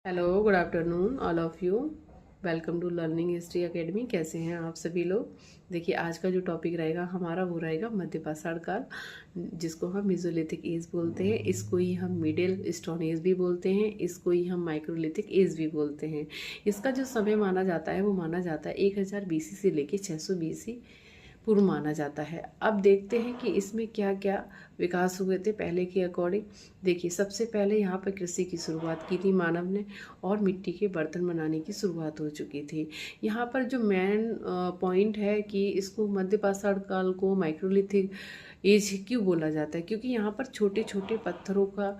Hello, good afternoon all of you. Welcome to learning history academy. कैसे हैं आप सभी लोग। देखिए, आज का जो टॉपिक रहेगा हमारा वो रहेगा मध्य पाषाण काल, जिसको हम मेसोलिथिक एज बोलते हैं। इसको ही हम मिडिल स्टोन एज भी बोलते हैं, इसको ही हम माइक्रोलिथिक एज भी बोलते हैं। इसका जो समय माना जाता है वो माना जाता है 1000 BC से लेके 600 BC पूर्व माना जाता है। अब देखते हैं कि इसमें क्या क्या विकास हुए थे पहले के अकॉर्डिंग। देखिए, सबसे पहले यहाँ पर कृषि की शुरुआत की थी मानव ने, और मिट्टी के बर्तन बनाने की शुरुआत हो चुकी थी। यहाँ पर जो मेन पॉइंट है कि इसको मध्य पाषाण काल को माइक्रोलिथिक एज क्यों बोला जाता है, क्योंकि यहाँ पर छोटे छोटे पत्थरों का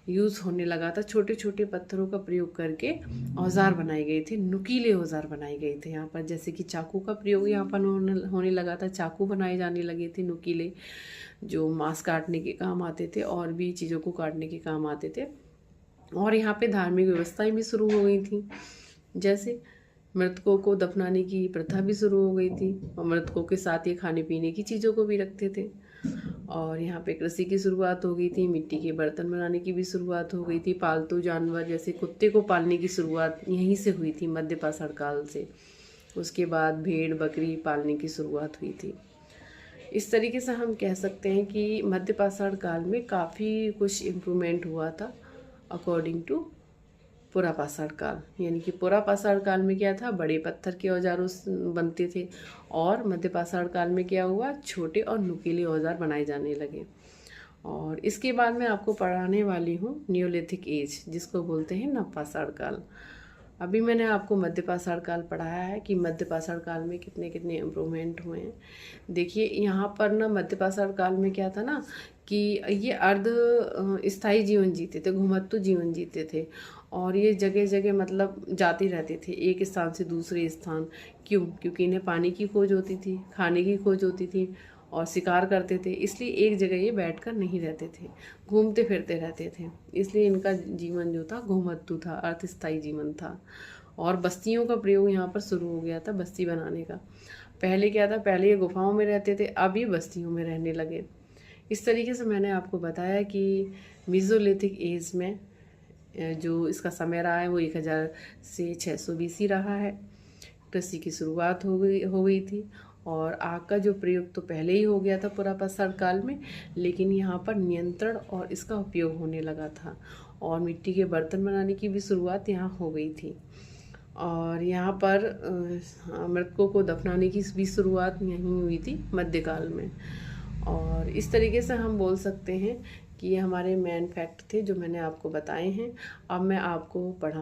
यूज़ होने लगा था। छोटे छोटे पत्थरों का प्रयोग करके औजार बनाए गए थे, नुकीले औजार बनाए गए थे। यहाँ पर जैसे कि चाकू का प्रयोग यहाँ पर होने लगा था। चाकू बनाए जाने लगे थे नुकीले, जो मांस काटने के काम आते थे और भी चीज़ों को काटने के काम आते थे। और यहाँ पे धार्मिक व्यवस्थाएं भी शुरू हो गई थी, जैसे मृतकों को दफनाने की प्रथा भी शुरू हो गई थी, और मृतकों के साथ ये खाने पीने की चीज़ों को भी रखते थे। और यहाँ पे कृषि की शुरुआत हो गई थी, मिट्टी के बर्तन बनाने की भी शुरुआत हो गई थी। पालतू जानवर जैसे कुत्ते को पालने की शुरुआत यहीं से हुई थी, मध्य पाषाण काल से। उसके बाद भेड़ बकरी पालने की शुरुआत हुई थी। इस तरीके से हम कह सकते हैं कि मध्य पाषाण काल में काफ़ी कुछ इम्प्रूवमेंट हुआ था अकॉर्डिंग टू पुरा पाषाण काल। यानी कि पुरा पाषाण काल में क्या था, बड़े पत्थर के औजारों बनते थे, और मध्य पाषाण काल में क्या हुआ, छोटे और नुकीले औजार बनाए जाने लगे। और इसके बाद मैं आपको पढ़ाने वाली हूँ नियोलिथिक एज, जिसको बोलते हैं नवपाषाण काल। अभी मैंने आपको मध्य पाषाण काल पढ़ाया है कि मध्य पाषाण काल में कितने कितने इम्प्रूवमेंट हुए हैं। देखिए, यहाँ पर ना मध्य पाषाण काल में क्या था ना कि ये अर्ध स्थायी जीवन जीते थे, घुमत्तु जीवन जीते थे। और ये जगह जगह मतलब जाते रहते थे एक स्थान से दूसरे स्थान। क्यों? क्योंकि इन्हें पानी की खोज होती थी, खाने की खोज होती थी, और शिकार करते थे। इसलिए एक जगह ये बैठकर नहीं रहते थे, घूमते फिरते रहते थे। इसलिए इनका जीवन जो था घुमत्तु था, अर्थस्थायी जीवन था। और बस्तियों का प्रयोग यहाँ पर शुरू हो गया था, बस्ती बनाने का। पहले क्या था, पहले ये गुफाओं में रहते थे, अब ये बस्तियों में रहने लगे। इस तरीके से मैंने आपको बताया कि मेसोलिथिक एज में जो इसका समय रहा है वो 1000 से 600 BC रहा है। कृषि की शुरुआत हो गई थी, और आग का जो प्रयोग तो पहले ही हो गया था पुरा पाषाण काल में, लेकिन यहाँ पर नियंत्रण और इसका उपयोग होने लगा था। और मिट्टी के बर्तन बनाने की भी शुरुआत यहाँ हो गई थी। और यहाँ पर मृतकों को दफनाने की भी शुरुआत यहीं हुई थी मध्यकाल में। और इस तरीके से हम बोल सकते हैं कि ये हमारे मेन फैक्ट थे जो मैंने आपको बताए हैं। अब मैं आपको पढ़ा